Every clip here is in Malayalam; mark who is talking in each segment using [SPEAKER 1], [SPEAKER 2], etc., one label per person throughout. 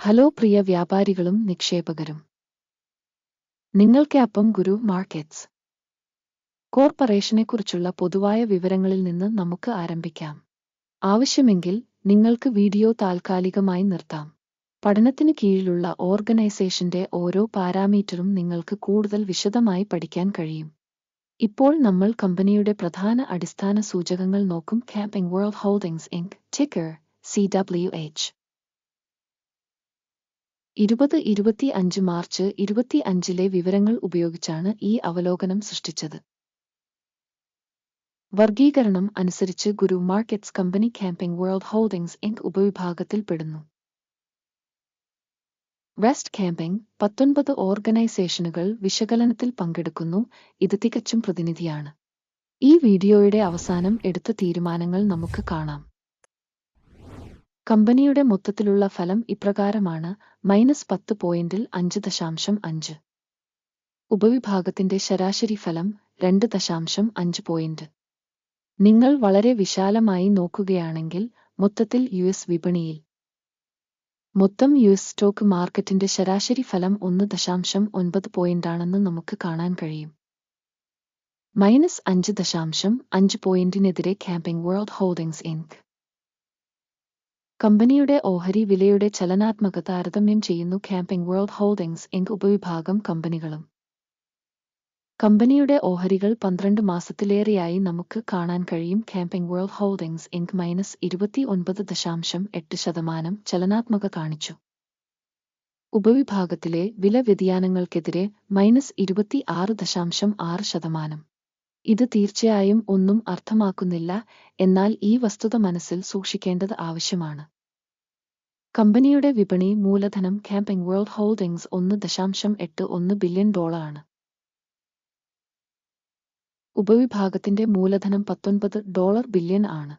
[SPEAKER 1] ഹലോ പ്രിയ വ്യാപാരികളും നിക്ഷേപകരും. നിങ്ങൾക്കൊപ്പം ഗുരു മാർക്കറ്റ്സ് കോർപ്പറേഷനെക്കുറിച്ചുള്ള പൊതുവായ വിവരങ്ങളിൽ നിന്ന് നമുക്ക് ആരംഭിക്കാം. ആവശ്യമെങ്കിൽ നിങ്ങൾക്ക് വീഡിയോ താൽക്കാലികമായി നിർത്താം. പഠനത്തിന് കീഴിലുള്ള ഓർഗനൈസേഷന്റെ ഓരോ പാരാമീറ്ററും നിങ്ങൾക്ക് കൂടുതൽ വിശദമായി പഠിക്കാൻ കഴിയും. ഇപ്പോൾ നമ്മൾ കമ്പനിയുടെ പ്രധാന അടിസ്ഥാന സൂചകങ്ങൾ നോക്കും. കാമ്പിംഗ് വേൾഡ് ഹോൾഡിംഗ്സ് ഇൻക്, ടിക്കർ CWH. 2025 മാർച്ച് 25 വിവരങ്ങൾ ഉപയോഗിച്ചാണ് ഈ അവലോകനം സൃഷ്ടിച്ചത്. വർഗീകരണം അനുസരിച്ച് ഗുരു മാർക്കറ്റ്സ് കമ്പനി കാമ്പിംഗ് വേൾഡ് ഹോൾഡിംഗ്സ് ഇൻക് ഉപവിഭാഗത്തിൽ പെടുന്നു. വെസ്റ്റ് കാമ്പിംഗ് 19 ഓർഗനൈസേഷനുകൾ വിശകലനത്തിൽ പങ്കെടുക്കുന്നു. ഇത് തികച്ചും പ്രതിനിധിയാണ്. ഈ വീഡിയോയുടെ അവസാനം എടുത്ത തീരുമാനങ്ങൾ നമുക്ക് കാണാം. കമ്പനിയുടെ മൊത്തത്തിലുള്ള ഫലം ഇപ്രകാരമാണ്: -10 5.5. ഉപവിഭാഗത്തിന്റെ ശരാശരി ഫലം 2.5 പോയിന്റ്. നിങ്ങൾ വളരെ വിശാലമായി നോക്കുകയാണെങ്കിൽ മൊത്തത്തിൽ US വിപണിയിൽ മൊത്തം US സ്റ്റോക്ക് മാർക്കറ്റിന്റെ ശരാശരി ഫലം 1.9 പോയിന്റാണെന്ന് നമുക്ക് കാണാൻ കഴിയും. -5.5 പോയിന്റിനെതിരെ കാമ്പിംഗ് വേൾഡ് ഹോൾഡിംഗ്സ് ഇൻക് കമ്പനിയുടെ ഓഹരി വിലയുടെ ചലനാത്മകത താരതമ്യം ചെയ്യുന്നു. കാമ്പിംഗ് വേൾഡ് ഹോൾഡിംഗ്സ് ഇൻക് ഉപവിഭാഗം കമ്പനികളും കമ്പനിയുടെ ഓഹരികൾ 12 മാസത്തിലേറെയായി നമുക്ക് കാണാൻ കഴിയും. കാമ്പിംഗ് വേൾഡ് ഹോൾഡിംഗ്സ് ഇൻക് -29.8% ചലനാത്മകത കാണിച്ചു. ഉപവിഭാഗത്തിലെ വില വ്യതിയാനങ്ങൾക്കെതിരെ -26.6%. ഇത് തീർച്ചയായും ഒന്നും അർത്ഥമാക്കുന്നില്ല, എന്നാൽ ഈ വസ്തുത മനസ്സിൽ സൂക്ഷിക്കേണ്ടത് ആവശ്യമാണ്. കമ്പനിയുടെ വിപണി മൂലധനം കാമ്പിംഗ് വേൾഡ് ഹോൾഡിംഗ്സ് $1.81 ബില്യൺ ആണ്. ഉപവിഭാഗത്തിന്റെ മൂലധനം $19 ബില്യൺ ആണ്.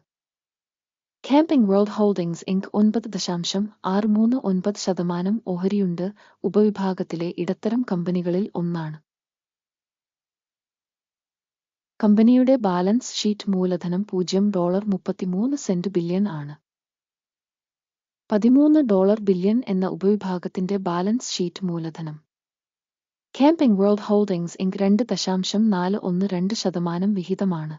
[SPEAKER 1] കാമ്പിംഗ് വേൾഡ് ഹോൾഡിംഗ്സ് ഇൻക് 9.639% ഓഹരിയുണ്ട്. ഉപവിഭാഗത്തിലെ ഇടത്തരം കമ്പനികളിൽ ഒന്നാണ്. കമ്പനിയുടെ ബാലൻസ് ഷീറ്റ് മൂലധനം $0.33 ബില്യൺ ആണ്. $13 ബില്യൺ എന്ന ഉപവിഭാഗത്തിന്റെ ബാലൻസ് ഷീറ്റ് മൂലധനം. കാമ്പിംഗ് വേൾഡ് ഹോൾഡിംഗ്സ് ഇൻക് 2.412% വിഹിതമാണ്.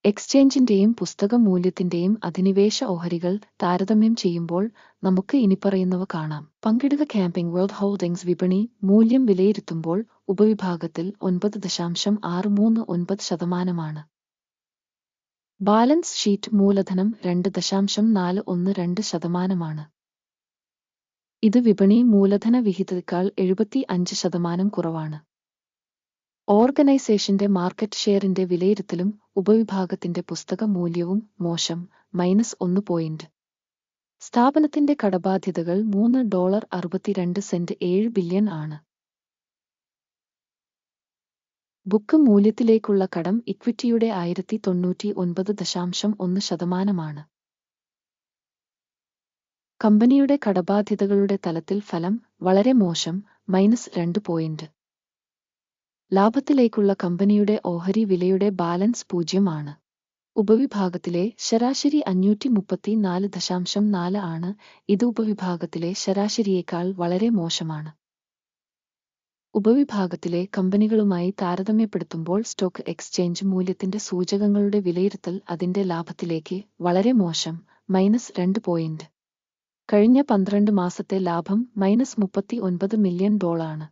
[SPEAKER 1] എക്സ്ചേഞ്ചിന്റെയും പുസ്തക മൂല്യത്തിന്റെയും അധിനിവേശ ഓഹരികൾ താരതമ്യം ചെയ്യുമ്പോൾ നമുക്ക് ഇനിപ്പറയുന്നവ കാണാം. പങ്കിടുക. കാമ്പിംഗ് വേൾഡ് ഹോൾഡിംഗ്സ് വിപണി മൂല്യം വിലയിരുത്തുമ്പോൾ ഉപവിഭാഗത്തിൽ 9.639%. ബാലൻസ് ഷീറ്റ് മൂലധനം 2.412%. ഇത് വിപണി മൂലധന വിഹിതത്തേക്കാൾ 75% കുറവാണ്. ഓർഗനൈസേഷന്റെ മാർക്കറ്റ് ഷെയറിന്റെ വിലയിരുത്തലും ഉപവിഭാഗത്തിന്റെ പുസ്തക മൂല്യവും മോശം, -1 പോയിന്റ്. സ്ഥാപനത്തിന്റെ കടബാധ്യതകൾ $3.62 ബില്യൺ ആണ്. ബുക്ക് മൂല്യത്തിലേക്കുള്ള കടം ഇക്വിറ്റിയുടെ 1099.1%. കമ്പനിയുടെ കടബാധ്യതകളുടെ തലത്തിൽ ഫലം വളരെ മോശം, -2 പോയിന്റ്. ലാഭത്തിലേക്കുള്ള കമ്പനിയുടെ ഓഹരി വിലയുടെ ബാലൻസ് 0 ആണ്. ഉപവിഭാഗത്തിലെ ശരാശരി 534.4 ആണ്. ഇത് ഉപവിഭാഗത്തിലെ ശരാശരിയേക്കാൾ വളരെ മോശമാണ്. ഉപവിഭാഗത്തിലെ കമ്പനികളുമായി താരതമ്യപ്പെടുത്തുമ്പോൾ സ്റ്റോക്ക് എക്സ്ചേഞ്ച് മൂല്യത്തിന്റെ സൂചകങ്ങളുടെ വിലയിരുത്തൽ അതിന്റെ ലാഭത്തിലേക്ക് വളരെ മോശം, -2 പോയിന്റ്. കഴിഞ്ഞ 12 മാസത്തെ ലാഭം -$39 മില്യൺ ആണ്.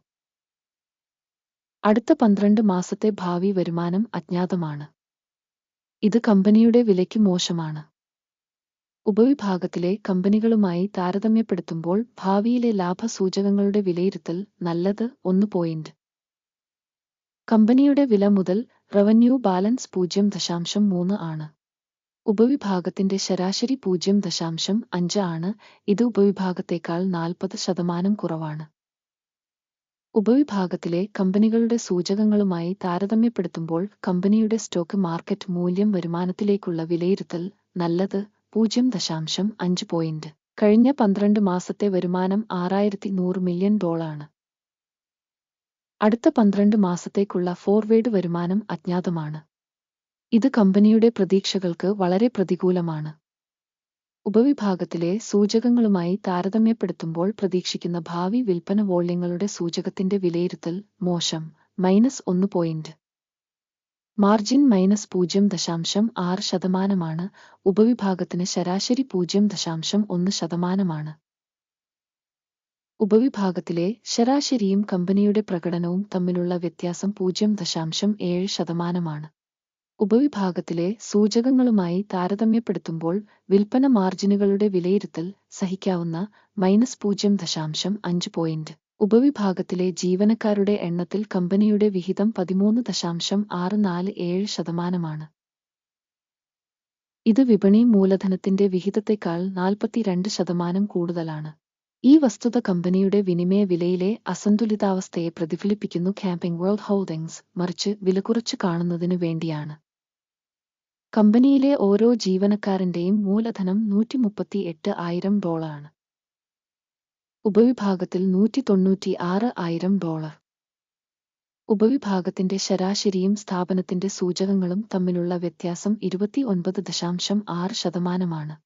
[SPEAKER 1] അടുത്ത 12 മാസത്തെ ഭാവി വരുമാനം അജ്ഞാതമാണ്. ഇത് കമ്പനിയുടെ വിലയ്ക്ക് മോശമാണ്. ഉപവിഭാഗത്തിലെ കമ്പനികളുമായി താരതമ്യപ്പെടുത്തുമ്പോൾ ഭാവിയിലെ ലാഭ സൂചകങ്ങളുടെ വിലയിരുത്തൽ നല്ലത് 1 പോയിന്റ്. കമ്പനിയുടെ വില മുതൽ റവന്യൂ ബാലൻസ് 0.3 ആണ്. ഉപവിഭാഗത്തിന്റെ ശരാശരി 0.5 ആണ്. ഇത് ഉപവിഭാഗത്തേക്കാൾ 40% കുറവാണ്. ഉപവിഭാഗത്തിലെ കമ്പനികളുടെ സൂചകങ്ങളുമായി താരതമ്യപ്പെടുത്തുമ്പോൾ കമ്പനിയുടെ സ്റ്റോക്ക് മാർക്കറ്റ് മൂല്യം വരുമാനത്തിലേക്കുള്ള വിലയിരുത്തൽ നല്ലത് 0.5 പോയിന്റ്. കഴിഞ്ഞ 12 മാസത്തെ വരുമാനം $6100 മില്യൺ ആണ്. അടുത്ത 12 മാസത്തേക്കുള്ള ഫോർവേഡ് വരുമാനം അജ്ഞാതമാണ്. ഇത് കമ്പനിയുടെ പ്രതീക്ഷകൾക്ക് വളരെ പ്രതികൂലമാണ്. ഉപവിഭാഗത്തിലെ സൂചകങ്ങളുമായി താരതമ്യപ്പെടുത്തുമ്പോൾ പ്രതീക്ഷിക്കുന്ന ഭാവി വിൽപ്പന വോള്യങ്ങളുടെ സൂചകത്തിന്റെ വിലയിരുത്തൽ മോശം -1 പോയിന്റ്. മാർജിൻ -0.6%. ഉപവിഭാഗത്തിന് ശരാശരി 0.1%. ഉപവിഭാഗത്തിലെ ശരാശരിയും കമ്പനിയുടെ പ്രകടനവും തമ്മിലുള്ള വ്യത്യാസം 0.7%. ഉപവിഭാഗത്തിലെ സൂചകങ്ങളുമായി താരതമ്യപ്പെടുത്തുമ്പോൾ വിൽപ്പന മാർജിനുകളുടെ വിലയിരുത്തൽ സഹിക്കാവുന്ന -0.5 പോയിന്റ്. ഉപവിഭാഗത്തിലെ ജീവനക്കാരുടെ എണ്ണത്തിൽ കമ്പനിയുടെ വിഹിതം 13.647%. ഇത് വിപണി മൂലധനത്തിന്റെ വിഹിതത്തെക്കാൾ 42% കൂടുതലാണ്. ഈ വസ്തുത കമ്പനിയുടെ വിനിമയ വിലയിലെ അസന്തുലിതാവസ്ഥയെ പ്രതിഫലിപ്പിക്കുന്നു. ക്യാമ്പിംഗ് വേൾഡ് ഹോൾഡിംഗ്സ് മറിച്ച് വില കുറച്ചു കാണുന്നതിനു വേണ്ടിയാണ്. കമ്പനിയിലെ ഓരോ ജീവനക്കാരന്റെയും മൂലധനം $138,000. ഉപവിഭാഗത്തിൽ $196,000. ഉപവിഭാഗത്തിന്റെ ശരാശരിയും സ്ഥാപനത്തിന്റെ സൂചകങ്ങളും തമ്മിലുള്ള വ്യത്യാസം 29.6%.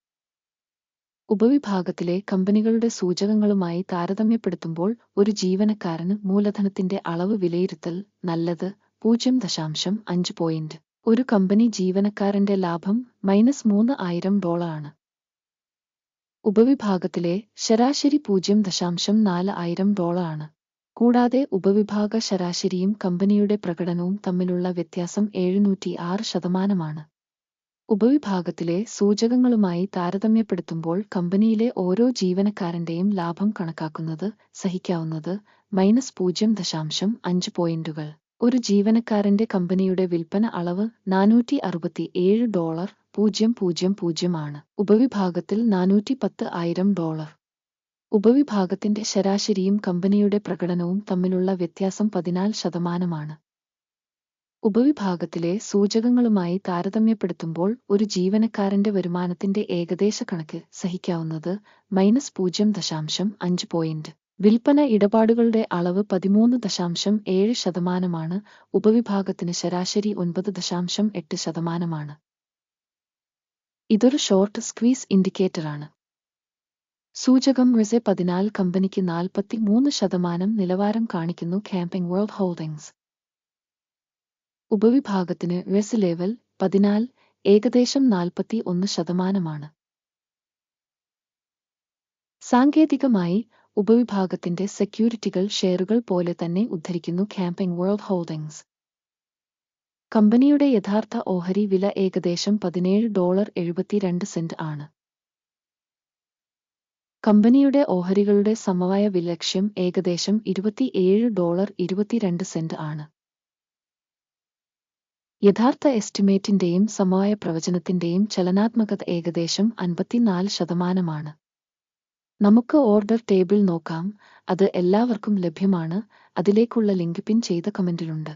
[SPEAKER 1] ഉപവിഭാഗത്തിലെ കമ്പനികളുടെ സൂചകങ്ങളുമായി താരതമ്യപ്പെടുത്തുമ്പോൾ ഒരു ജീവനക്കാരന് മൂലധനത്തിന്റെ അളവ് വിലയിരുത്തൽ നല്ലത് 0.5 പോയിന്റ്. ഒരു കമ്പനി ജീവനക്കാരന്റെ ലാഭം -$3,000. ഉപവിഭാഗത്തിലെ ശരാശരി $0.4,000. കൂടാതെ ഉപവിഭാഗ ശരാശരിയും കമ്പനിയുടെ പ്രകടനവും തമ്മിലുള്ള വ്യത്യാസം 706%. ഉപവിഭാഗത്തിലെ സൂചകങ്ങളുമായി താരതമ്യപ്പെടുത്തുമ്പോൾ കമ്പനിയിലെ ഓരോ ജീവനക്കാരന്റെയും ലാഭം കണക്കാക്കുന്നത് സഹിക്കാവുന്നത് -0.5 പോയിന്റുകൾ. ഒരു ജീവനക്കാരന്റെ കമ്പനിയുടെ വിൽപ്പന അളവ് $477,000 ആണ്. ഉപവിഭാഗത്തിൽ $410,000. ഉപവിഭാഗത്തിന്റെ ശരാശരിയും കമ്പനിയുടെ പ്രകടനവും തമ്മിലുള്ള വ്യത്യാസം 14%. ഉപവിഭാഗത്തിലെ സൂചകങ്ങളുമായി താരതമ്യപ്പെടുത്തുമ്പോൾ ഒരു ജീവനക്കാരന്റെ വരുമാനത്തിന്റെ ഏകദേശ കണക്ക് സഹിക്കാവുന്നത് -0.5 പോയിന്റ്. വിൽപ്പന ഇടപാടുകളുടെ അളവ് 13.7%. ഉപവിഭാഗത്തിന് ശരാശരി 9.8%. ഇതൊരു ഷോർട്ട് സ്ക്വീസ് ഇൻഡിക്കേറ്ററാണ്. സൂചകം RSI 14 കമ്പനിക്ക് 43% നിലവാരം കാണിക്കുന്നു. ക്യാമ്പിംഗ് വേൾഡ് ഹോൾഡിംഗ്സ് ഉപവിഭാഗത്തിന് RSI ലെവൽ 14 ഏകദേശം 41%. സാങ്കേതികമായി ഉപവിഭാഗത്തിന്റെ സെക്യൂരിറ്റികൾ ഷെയറുകൾ പോലെ തന്നെ ഉദ്ധരിക്കുന്നു. ക്യാമ്പിംഗ് വേൾഡ് ഹോൾഡിംഗ്സ് കമ്പനിയുടെ യഥാർത്ഥ ഓഹരി വില ഏകദേശം $17.72 ആണ്. കമ്പനിയുടെ ഓഹരികളുടെ സമവായ വിലക്ഷ്യം ഏകദേശം $27.22 ആണ്. യഥാർത്ഥ എസ്റ്റിമേറ്റിന്റെയും സമവായ പ്രവചനത്തിന്റെയും ചലനാത്മകത ഏകദേശം 54%. നമുക്ക് ഓർഡർ ടേബിൾ നോക്കാം. അത് എല്ലാവർക്കും ലഭ്യമാണ്. അതിലേക്കുള്ള ലിങ്ക് പിൻ ചെയ്ത കമന്റിലുണ്ട്.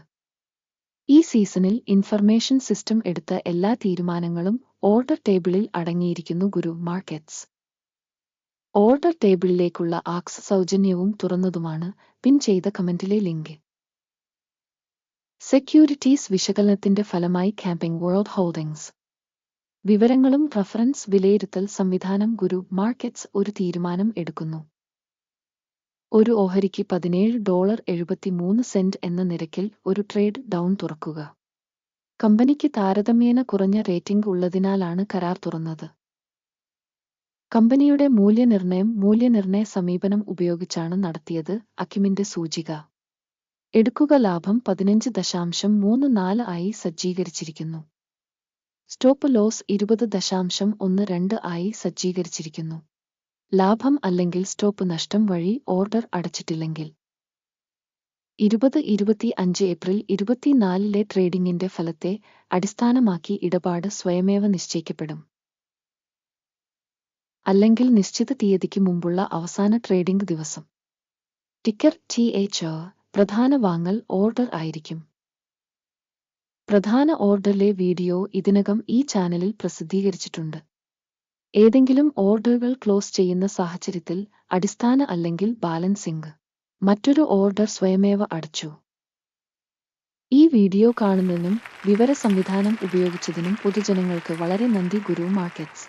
[SPEAKER 1] ഈ സീസണിൽ ഇൻഫർമേഷൻ സിസ്റ്റം എടുത്ത എല്ലാ തീരുമാനങ്ങളും ഓർഡർ ടേബിളിൽ അടങ്ങിയിരിക്കുന്നു. ഗുരു മാർക്കറ്റ്സ് ഓർഡർ ടേബിളിലേക്കുള്ള ആക്സസ് സൗജന്യവും തുറന്നതുമാണ്. പിൻ ചെയ്ത കമന്റിലെ ലിങ്ക്. സെക്യൂരിറ്റീസ് വിശകലനത്തിന്റെ ഫലമായി ക്യാമ്പിംഗ് വേൾഡ് ഹോൾഡിംഗ്സ് വിവരങ്ങളും റഫറൻസ് വിലയിരുത്തൽ സംവിധാനം ഗുരു മാർക്കറ്റ്സ് ഒരു തീരുമാനം എടുക്കുന്നു. ഒരു ഓഹരിക്ക് $17.73 എന്ന നിരക്കിൽ ഒരു ട്രേഡ് ഡൗൺ തുറക്കുക. കമ്പനിക്ക് താരതമ്യേന കുറഞ്ഞ റേറ്റിംഗ് ഉള്ളതിനാലാണ് കരാർ തുറന്നത്. കമ്പനിയുടെ മൂല്യനിർണ്ണയ സമീപനം ഉപയോഗിച്ചാണ് നടത്തിയത്. അക്യുമിന്റെ സൂചിക എടുക്കുക ലാഭം 15.34 ആയി സജ്ജീകരിച്ചിരിക്കുന്നു. സ്റ്റോപ്പ് ലോസ് 20.12 ആയി സജ്ജീകരിച്ചിരിക്കുന്നു. ലാഭം അല്ലെങ്കിൽ സ്റ്റോപ്പ് നഷ്ടം വഴി ഓർഡർ അടച്ചിട്ടില്ലെങ്കിൽ 2025 ഏപ്രിൽ 24 ട്രേഡിംഗിന്റെ ഫലത്തെ അടിസ്ഥാനമാക്കി ഇടപാട് സ്വയമേവ നിശ്ചയിക്കപ്പെടും. അല്ലെങ്കിൽ നിശ്ചിത തീയതിക്ക് മുമ്പുള്ള അവസാന ട്രേഡിംഗ് ദിവസം. ടിക്കർ THR പ്രധാന വാങ്ങൽ ഓർഡർ ആയിരിക്കും. പ്രധാന ഓർഡറിലെ വീഡിയോ ഇതിനകം ഈ ചാനലിൽ പ്രസിദ്ധീകരിച്ചിട്ടുണ്ട്. ഏതെങ്കിലും ഓർഡറുകൾ ക്ലോസ് ചെയ്യുന്ന സാഹചര്യത്തിൽ അടിസ്ഥാന അല്ലെങ്കിൽ ബാലൻസിംഗ് മറ്റൊരു ഓർഡർ സ്വയമേവ അടച്ചു. ഈ വീഡിയോ കാണുന്നതിനും വിവര സംവിധാനം ഉപയോഗിച്ചതിനും പൊതുജനങ്ങൾക്ക് വളരെ നന്ദി. ഗുരു മാർക്കറ്റ്സ്